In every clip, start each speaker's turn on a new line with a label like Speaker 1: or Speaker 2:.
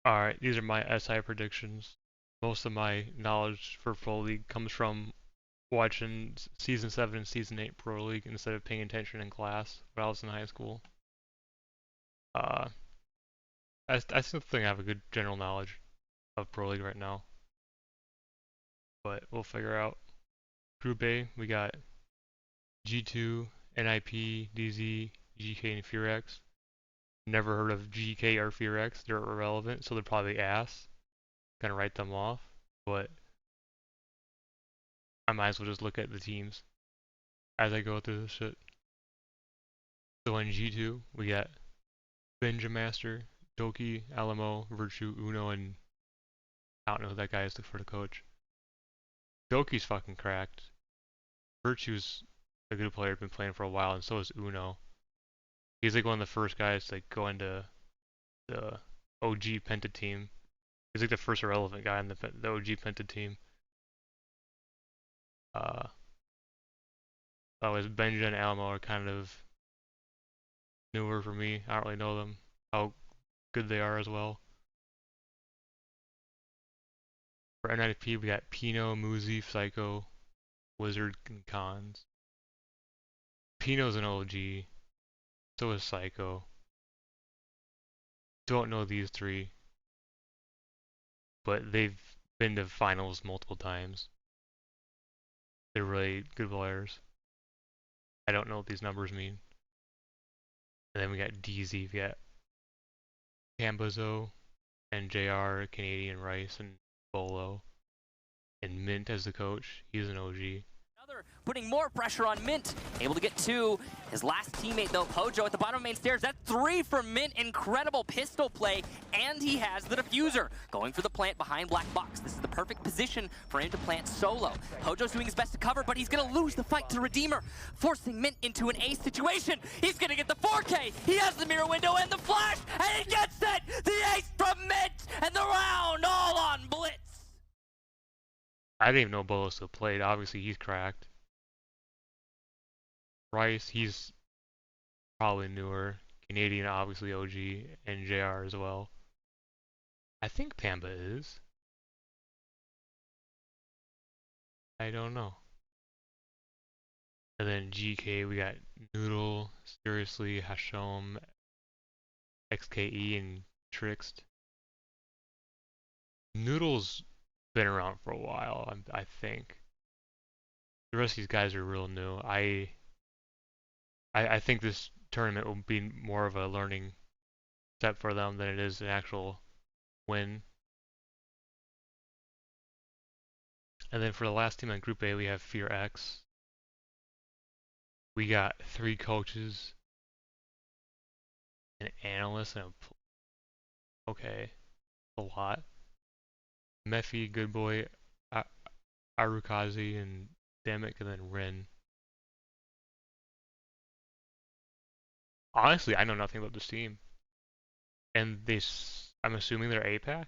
Speaker 1: Alright, these are my SI predictions. Most of my knowledge for Pro League comes from watching Season 7 and Season 8 Pro League instead of paying attention in class when I was in high school. Uh, I still think I have a good general knowledge of Pro League right now, but we'll figure out. Group A, we got G2, NIP, DZ, GK, and FearX. Never heard of GK or FearX. They're irrelevant, so they're probably ass. Gonna write them off, but I might as well just look at the teams as I go through this shit. So in G2, we got Benjamaster, Doki, Alamo, Virtue, Uno, and I don't know who that guy is for the coach. Doki's fucking cracked. Virtue's a good player, been playing for a while, and so is Uno. He's like one of the first guys to like, go into the OG Penta team. He's like the first irrelevant guy in the OG Penta team. Uh, Benja and Alamo are kind of newer for me. I don't really know them, how good they are as well. For NIP, we got Pino, Muzi, Psycho, Wizard, and Cons. Pino's an OG, so is Psycho. Don't know these three, but they've been to finals multiple times. They're really good players. I don't know what these numbers mean. And then we got DZ, we got Cambozo, and JR, Canadian Rice, and Bolo. And Mint as the coach, he's an OG.
Speaker 2: Putting more pressure on Mint. Able to get two. His last teammate, though, Pojo, at the bottom of main stairs. That's three for Mint. Incredible pistol play. And he has the diffuser. Going for the plant behind Black Box. This is the perfect position for him to plant solo. Pojo's doing his best to cover, but he's going to lose the fight to Redeemer. Forcing Mint into an ace situation. He's going to get the 4K. He has the mirror window and the flash. And he gets it! The ace from Mint! And the round all on Blitz.
Speaker 1: I didn't even know Bolo still played. Obviously, he's cracked. Rice, he's probably newer. Canadian, obviously OG, and JR as well. I think Pamba is. I don't know. And then GK, we got Noodle, Seriously, Hashom, XKE, and Trixt. Noodle's been around for a while, I think. The rest of these guys are real new. I think this tournament will be more of a learning step for them than it is an actual win. And then for the last team on Group A, we have Fear X. We got 3 coaches, an analyst, and okay, a lot. Mephi, Good Boy, Arukazi, and Damek, and then Rin. Honestly, I know nothing about this team. And I'm assuming they're APAC,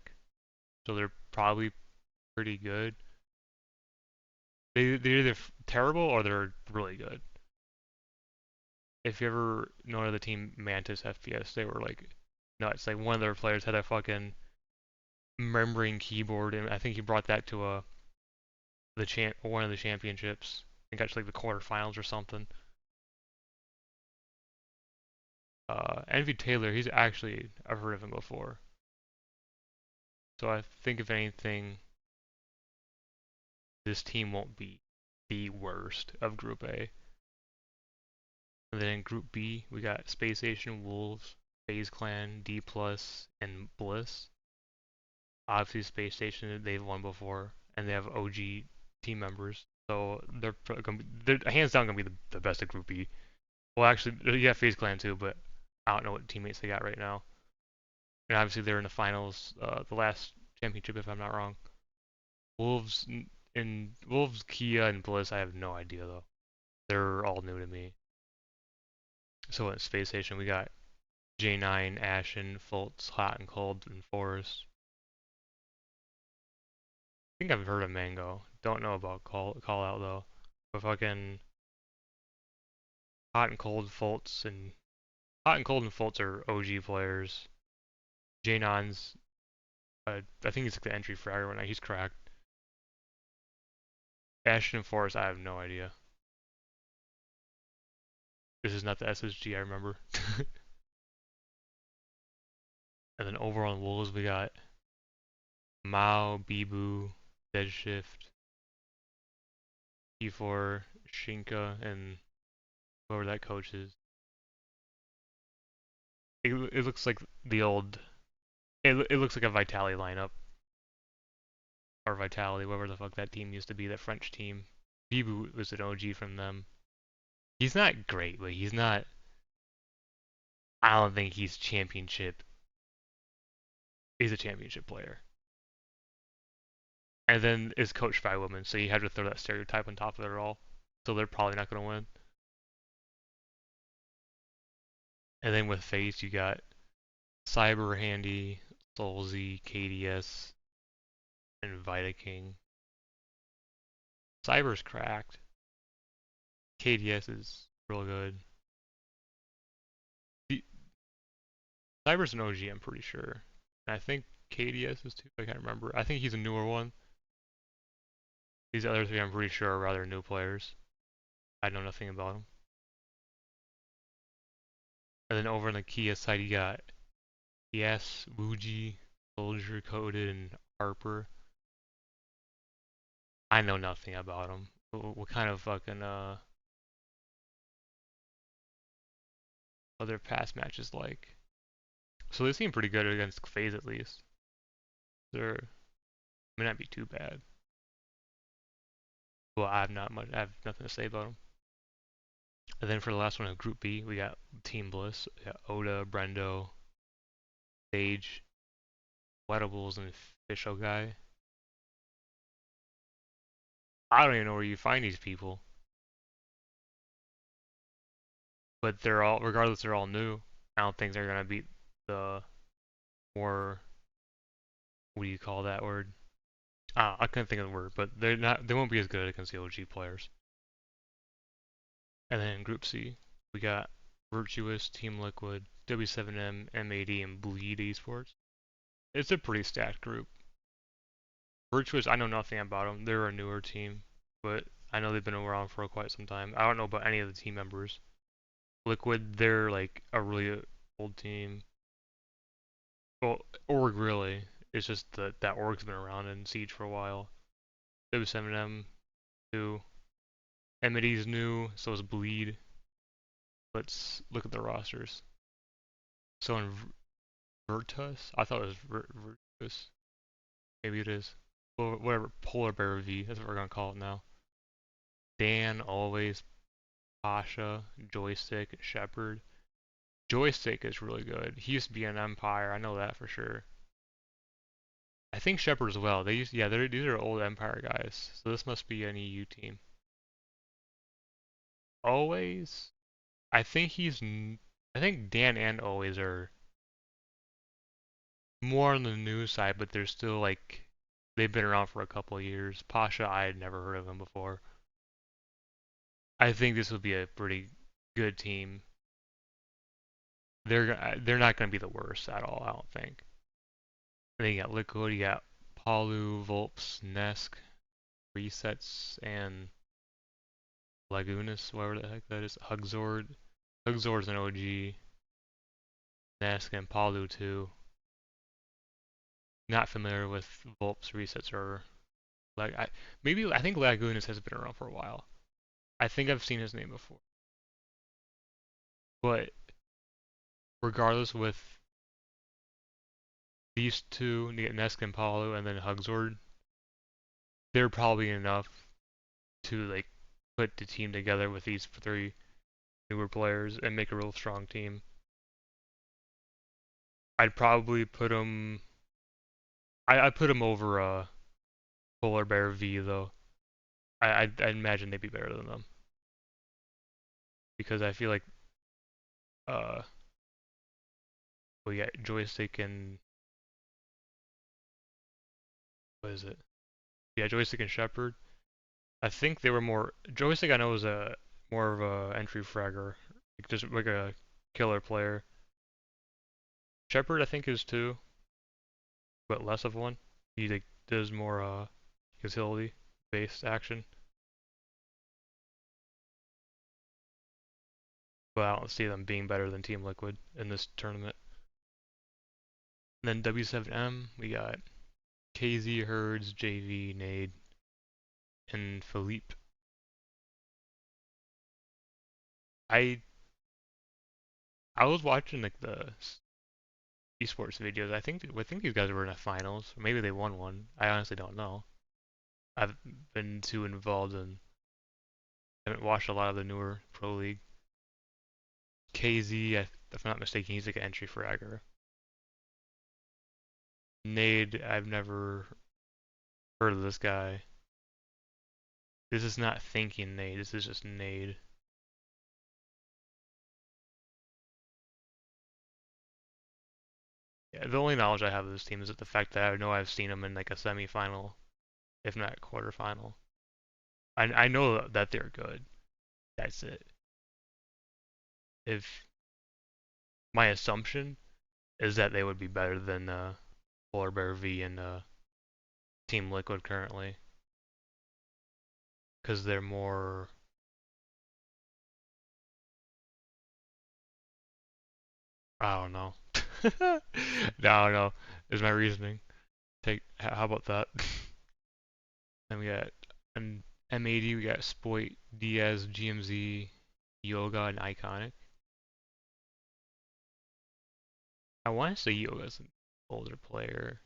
Speaker 1: so they're probably pretty good. They're either terrible or they're really good. If you ever know the team Mantis FPS, they were like nuts. Like one of their players had a fucking membrane keyboard, and I think he brought that to one of the championships and got to like the quarterfinals or something. Envy Taylor, I've heard of him before. So I think if anything, this team won't be the worst of Group A. And then in Group B, we got Space Station, Wolves, FaZe Clan, D+, and Bliss. Obviously, Space Station, they've won before, and they have OG team members. So they're hands down gonna be the best of Group B. Well, actually, yeah, FaZe Clan too, but I don't know what teammates they got right now. And obviously, they're in the finals, the last championship, if I'm not wrong. Wolves, Kia, and Bliss, I have no idea though. They're all new to me. So at Space Station, we got J9, Ashen, Fultz, Hot and Cold, and Forest. I think I've heard of Mango. Don't know about Call Out though. But fucking Hot and Cold, Fultz, and Hot and Cold and Fultz are OG players. J9's I think he's like the entry fragger right now. He's cracked. Ashton Forrest, I have no idea. This is not the SSG I remember. And then over on Wolves, we got Mao, Bibu, Deadshift, E4, Shinka, and whoever that coach is. It looks like the old. It looks like a Vitality lineup. Or Vitality, whatever the fuck that team used to be, that French team. Bibu was an OG from them. He's not great, but he's not. I don't think he's championship. He's a championship player. And then is coached by women, so you have to throw that stereotype on top of it all. So they're probably not going to win. And then with FaZe, you got Cyber Handy, Soulzy, KDS, and Vita King. Cyber's cracked. KDS is real good. Cyber's an OG, I'm pretty sure. And I think KDS is too. I can't remember. I think he's a newer one. These other three, I'm pretty sure, are rather new players. I know nothing about them. And then over on the Kia side, you got Yes, Wuji, Soldier Coded, and Harper. I know nothing about them. What kind of fucking other past matches like? So they seem pretty good against FaZe at least. They're may not be too bad. Well, I have nothing to say about them. And then for the last one of Group B, we got Team Bliss. We got Oda, Brendo, Sage, Wettables, and Official Guy. I don't even know where you find these people. But they're all, regardless, they're all new. I don't think they're gonna beat the more, what do you call that word? I couldn't think of the word, but they're not. They won't be as good against the OG players. And then in Group C, we got Virtuous, Team Liquid, W7M, M80, and Bleed Esports. It's a pretty stacked group. Virtuous, I know nothing about them. They're a newer team, but I know they've been around for quite some time. I don't know about any of the team members. Liquid, they're like a really old team. Well, Org really. It's just that Org's been around in Siege for a while. W7M, too. M80's new, so is Bleed. Let's look at the rosters. So in Virtus, I thought it was Virtus. Maybe it is. Well, whatever, Polar Bear V, that's what we're gonna call it now. Dan, Always, Pasha, Joystick, Shepard. Joystick is really good. He used to be an Empire, I know that for sure. I think Shepard as well. Yeah, these are old Empire guys. So this must be an EU team. Always, I think I think Dan and Always are more on the new side, but they're still like, they've been around for a couple of years. Pasha, I had never heard of him before. I think this will be a pretty good team. They're not going to be the worst at all, I don't think. And then you got Liquid, you got Palu, Volps, Nesk, Resets, and Lagunas, whatever the heck that is. Hugzord. Hugzord's an OG. Nesk and Palu too. Not familiar with Volps, Resets, or like I think Lagunas has been around for a while. I think I've seen his name before. But regardless, with these two, Nesk and Palu, and then Hugzord, they're probably enough to like put the team together with these three newer players and make a real strong team. I'd probably put them. I put them over Polar Bear V though. I imagine they'd be better than them because I feel like uh we got Joystick and what is it? Yeah, Joystick and Shepard. I think they were more Joystick. I know was a more of a entry fragger, like just like a killer player. Shepard I think is too, but less of one. He like does more utility based action. But I don't see them being better than Team Liquid in this tournament. And then W7M, we got KZ, Herds, JV, Nade, and Philippe. I I was watching like the esports videos. I think these guys were in the finals. Or maybe they won one. I honestly don't know. I've been too involved in. I haven't watched a lot of the newer pro league. KZ, if I'm not mistaken, he's like an entry fragger. Nade, I've never heard of this guy. This is not thinking Nade. This is just Nade. Yeah, the only knowledge I have of this team is that the fact that I know I've seen them in like a semifinal, if not quarterfinal. I know that they're good. That's it. If my assumption is that they would be better than Polar Bear V and Team Liquid currently, because they're more. I don't know. I don't know. Is my reasoning. How about that? Then we got an M80. We got Spoit, Diaz, GMZ, Yoga, and Iconic. I want to say Yoga's an older player,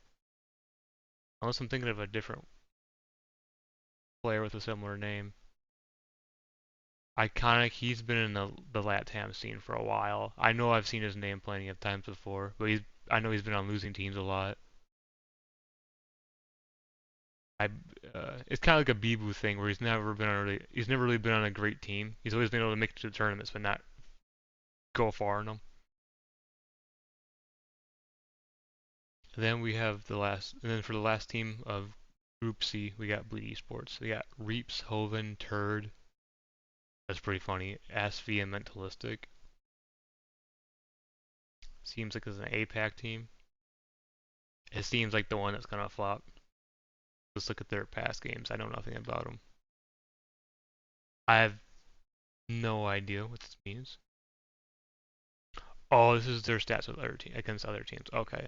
Speaker 1: unless I'm thinking of a different player with a similar name. Iconic, he's been in the LATAM scene for a while. I know I've seen his name plenty of times before, but I know he's been on losing teams a lot. I it's kind of like a Bibu thing where he's never really been on a great team. He's always been able to make it to the tournaments, but not go far in them. And then we have and then for the last team of Group C, we got Bleed Esports. We got Reaps, Hoven, Turd. That's pretty funny. ASV and Mentalistic. Seems like it's an APAC team. It seems like the one that's gonna flop. Let's look at their past games. I know nothing about them. I have no idea what this means. Oh, this is their stats with against other teams. Okay.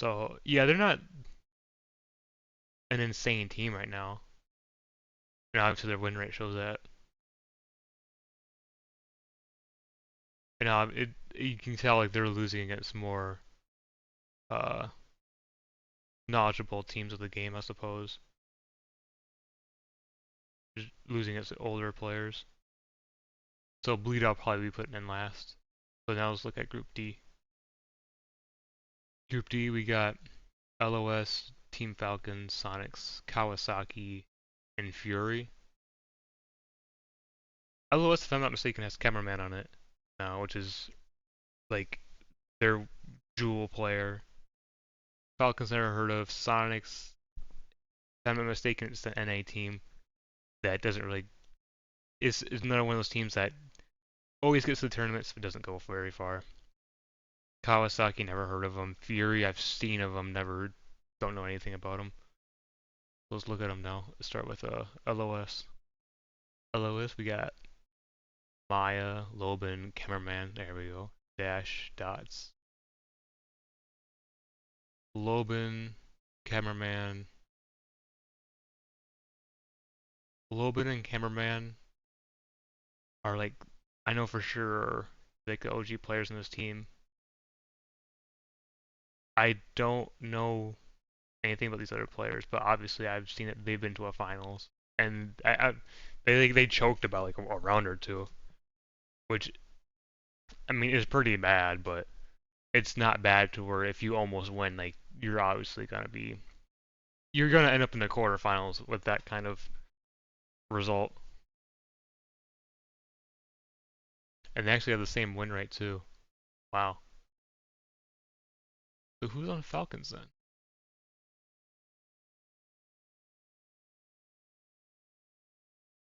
Speaker 1: So yeah, they're not an insane team right now. And obviously their win rate shows that. And you can tell like they're losing against more uh knowledgeable teams of the game, I suppose. Just losing against older players. So Bleed I'll probably be putting in last. So now let's look at Group D. Group D we got LOS, Team Falcons, Sonics, Kawasaki, and Fury. LOS, if I'm not mistaken, has Cameraman on it now, which is like their jewel player. Falcons never heard of. Sonics, if I'm not mistaken, it's the NA team that doesn't really. Is another one of those teams that always gets to the tournaments but doesn't go very far. Kawasaki, never heard of them. Fury, I've seen of them, never, don't know anything about them. Let's look at them now. Let's start with LOS. LOS, we got Maya, Loban, Cameraman. There we go. Dash, Dots. Loban, Cameraman. Loban and Cameraman are like, I know for sure, like the OG players in this team. I don't know anything about these other players, but obviously I've seen that they've been to a finals, and they choked about like a round or two, which I mean is pretty bad, but it's not bad to where if you almost win, like you're gonna end up in the quarterfinals with that kind of result, and they actually have the same win rate too. Wow. So who's on Falcons then?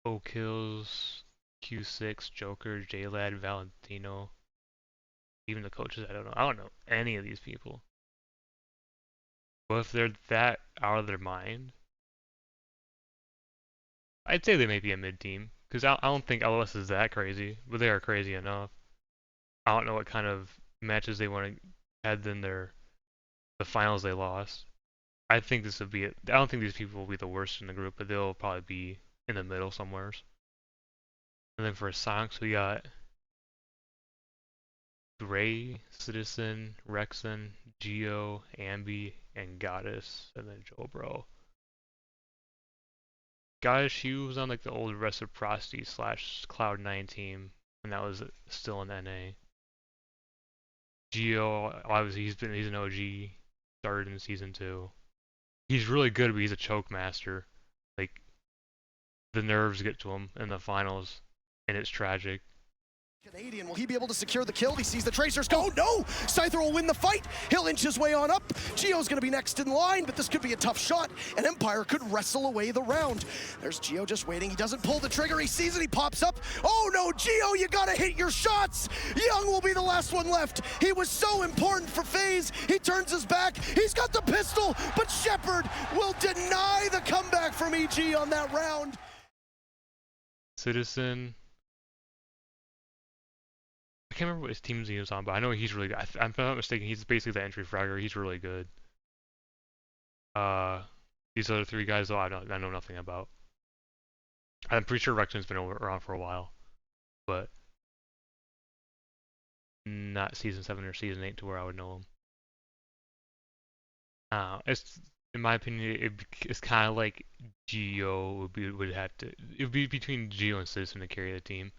Speaker 1: O'Kills, Q6, Joker, JLad, Valentino. Even the coaches, I don't know. I don't know any of these people. But if they're that out of their mind, I'd say they may be a mid team. Because I don't think LOS is that crazy, but they are crazy enough. I don't know what kind of matches they want to had in the finals they lost. I think this would be. I don't think these people will be the worst in the group, but they'll probably be in the middle somewhere. And then for Sonics, we got Gray, Citizen, Rexon, Geo, Ambi, and Goddess, and then Jobro. Goddess, she was on like the old Reciprocity slash Cloud9 team, and that was still in NA. Geo, obviously he's an OG, started in season 2. He's really good, but he's a choke master. Like the nerves get to him in the finals, and it's tragic.
Speaker 3: Canadian, will he be able to secure the kill? He sees the Tracers go. No! Scyther will win the fight. He'll inch his way on up. Geo's going to be next in line, but this could be a tough shot, and Empire could wrestle away the round. There's Geo just waiting. He doesn't pull the trigger. He sees it. He pops up. Oh no, Geo, you got to hit your shots. Young will be the last one left. He was so important for FaZe. He turns his back. He's got the pistol, but Shepard will deny the comeback from EG on that round.
Speaker 1: Citizen. I can't remember what his teams he was on, but I know he's really good. I'm not mistaken, he's basically the entry fragger. He's really good. These other 3 guys, though, I know nothing about. I'm pretty sure Rexon's been around for a while, but not season 7 or season 8 to where I would know him. It's in my opinion, it's kind of like Geo would have to. It would be between Geo and Citizen to carry the team,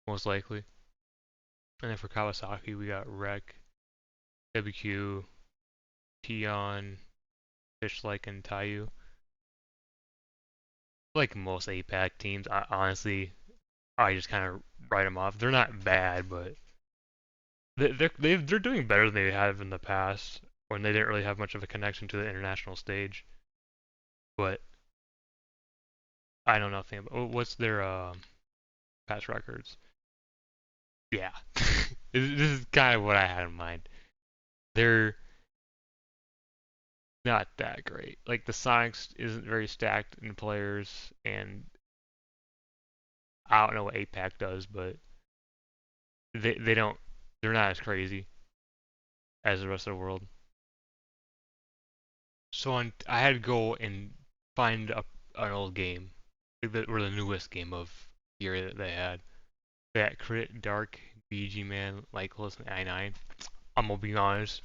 Speaker 1: most likely. And then for Kawasaki, we got Rek, WQ, Tion, Fishlike, and Tayu. Like most APAC teams, honestly, I just kind of write them off. They're not bad, but they're doing better than they have in the past when they didn't really have much of a connection to the international stage. But I know nothing about what's their past records. Yeah, this is kind of what I had in mind. They're not that great. Like the Sonics isn't very stacked in players, and I don't know what APAC does, but they don't. They're not as crazy as the rest of the world. So I had to go and find an old game, or the newest game of year that they had. That Crit, Dark, BG Man, Lycolas, and I9. I'm gonna be honest,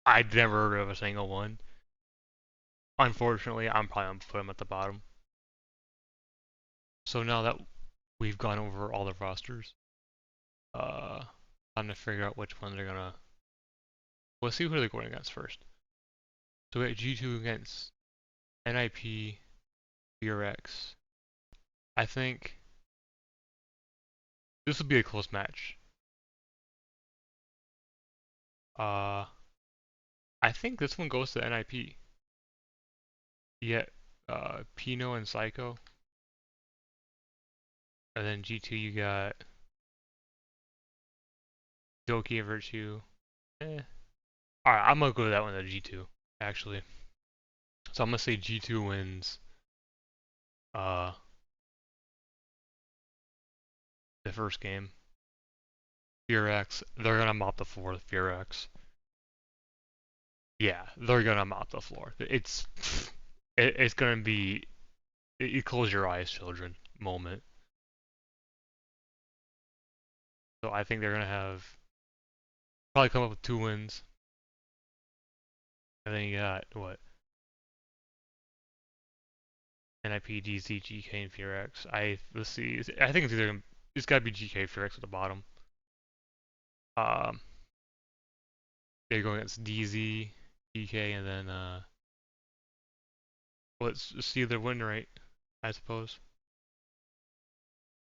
Speaker 1: I'd never heard of a single one. Unfortunately, I'm probably gonna put them at the bottom. So now that we've gone over all the rosters, time to figure out which one they're gonna. Let's see who they're going against first. So we got G2 against NIP, BRX. I think this will be a close match. I think this one goes to NIP. Yet, Pino and Psycho. And then G2 you got Doki and Virtue. Alright, I'm gonna go to that one to G2, actually. So I'm gonna say G2 wins the first game. FearX, they're gonna mop the floor with FearX. Yeah, they're gonna mop the floor. It's gonna be you close your eyes, children moment. So I think they're gonna have probably come up with 2 wins. And then you got what? NIP, DZ, GK, and FearX. Let's see. I think it's gotta be GK, FearX at the bottom. They're going against DZ, GK, and then let's see their win rate, I suppose.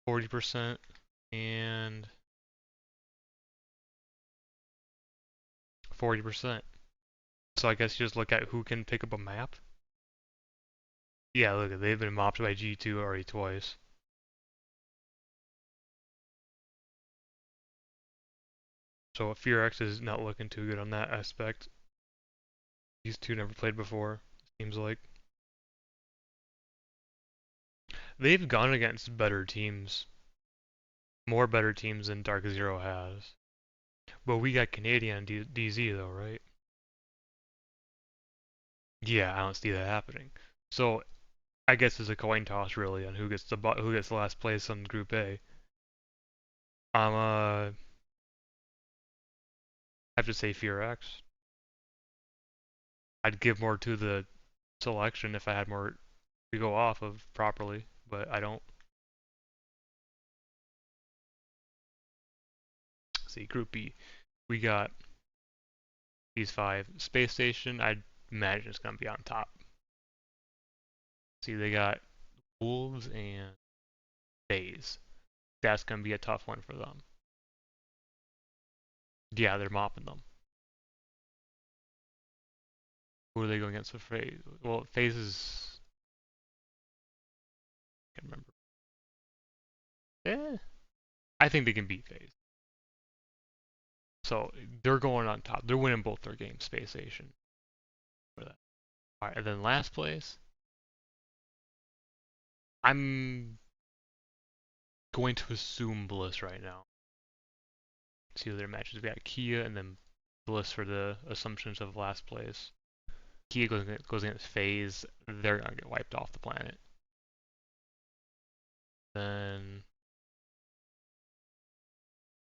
Speaker 1: 40% and 40%. So I guess you just look at who can pick up a map. Yeah, look, they've been mopped by G2 already twice. So FearX is not looking too good on that aspect. These two never played before, seems like. They've gone against better teams. More better teams than Dark Zero has. But we got Canadian on DZ though, right? Yeah, I don't see that happening. So I guess it's a coin toss really on who gets the last place on Group A. I'm have to say Fear X. I'd give more to the selection if I had more to go off of properly, but I don't. See, Group B, we got these five. Space Station, I'd imagine it's gonna be on top. See, they got Wolves and FaZe. That's gonna be a tough one for them. Yeah, they're mopping them. Who are they going against with FaZe? Well, FaZe is. I can't remember. I think they can beat FaZe. So they're going on top. They're winning both their games, Space Station. For that. All right, and then last place. I'm going to assume Bliss right now. See what their matches. We got Kia and then Bliss for the assumptions of last place. Kia goes against FaZe. They're gonna get wiped off the planet. Then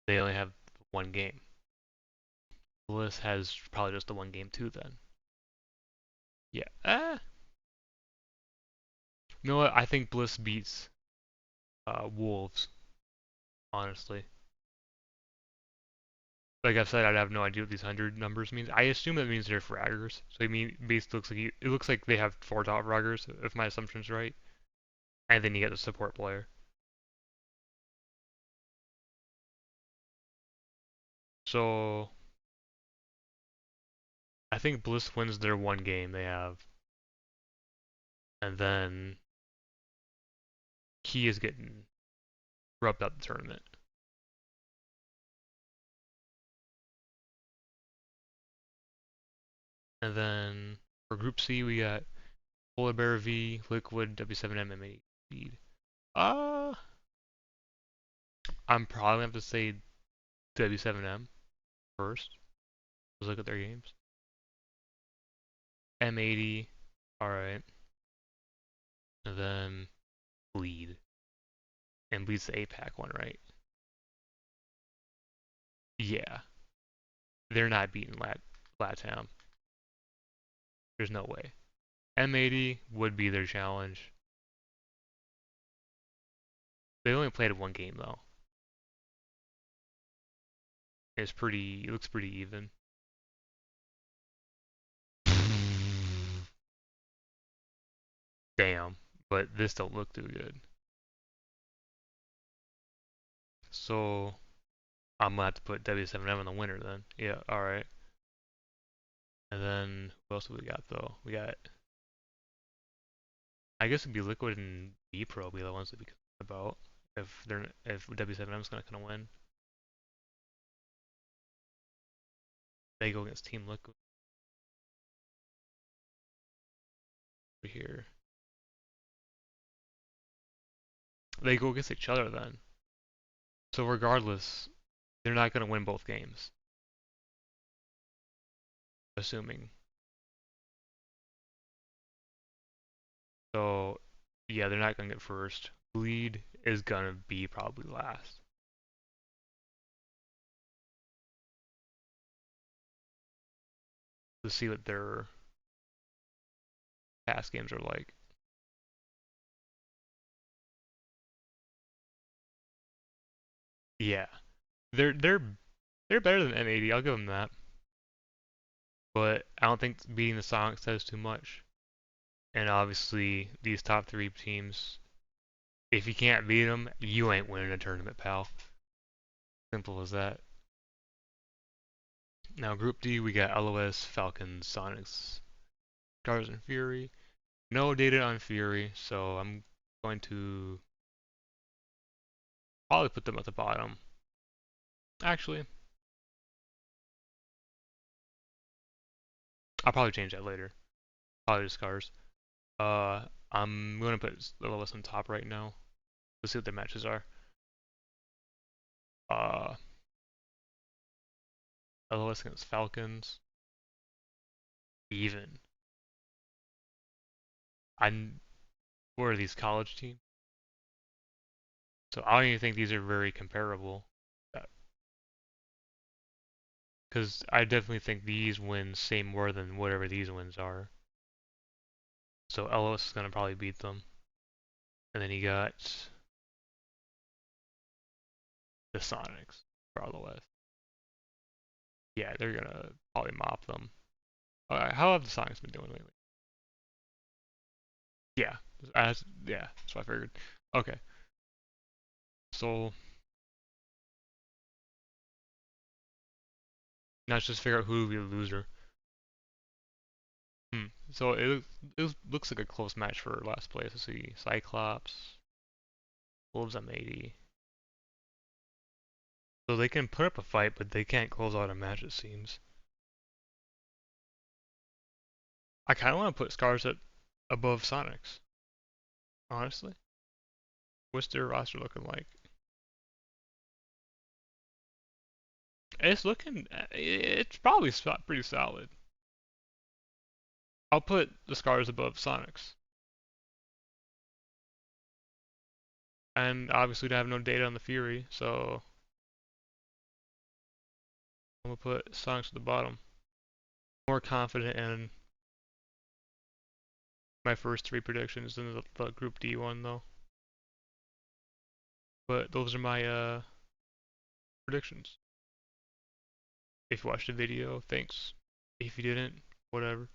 Speaker 1: they only have one game. Bliss has probably just the one game too. Then, yeah. You know what? I think Bliss beats Wolves. Honestly, like I've said, I'd have no idea what these 100 numbers means. I assume that means they're fraggers. So I mean, basically it looks like they have 4 top fraggers, if my assumption's right. And then you get the support player. So I think Bliss wins their one game they have, and then Key is getting rubbed up the tournament. And then for Group C, we got Polar Bear V, Liquid, W7M, and Mini Speed. I'm probably gonna have to say W7M first. Let's look at their games. M80, alright. And then Bleed. And Bleed's the APAC one, right? Yeah. They're not beating LATAM. There's no way. M80 would be their challenge. They only played one game though. It looks pretty even. Damn, but this don't look too good. So I'm gonna have to put W7M in the winner then. Yeah, alright. And then what else do we got though? We got, I guess it'd be Liquid and B Pro be the ones to be about if W7M's gonna win. They go against Team Liquid over here. They go against each other then. So regardless, they're not gonna win both games. Assuming. So yeah, they're not gonna get first. Bleed is gonna be probably last. To see what their past games are like. Yeah, they're better than M80. I'll give them that. But I don't think beating the Sonics says too much. And obviously, these top 3 teams, if you can't beat them, you ain't winning a tournament, pal. Simple as that. Now, Group D, we got LOS, Falcons, Sonics, Stars, and Fury. No data on Fury, so I'm going to probably put them at the bottom. Actually, I'll probably change that later. Probably just scars. I'm gonna put LOS on top right now. Let's see what their matches are. Uh, LOS against Falcons. Even. What are these college teams? So I don't even think these are very comparable. Because I definitely think these wins say more than whatever these wins are. So LOS is gonna probably beat them. And then you got the Sonics for LOS. Yeah, they're gonna probably mop them. How have the Sonics been doing lately? Yeah, yeah, that's what I figured. Okay, so now let's just figure out who will be the loser. So it looks like a close match for last place. Let's see, Cyclops, Wolves M80. So they can put up a fight, but they can't close out a match, it seems. I kind of want to put Scars at above Sonics, honestly. What's their roster looking like? It's probably pretty solid. I'll put the Scars above Sonics. And obviously I have no data on the Fury, so I'm gonna put Sonics at the bottom. More confident in my first three predictions than the Group D one though. But those are my predictions. If you watched the video, thanks. If you didn't, whatever.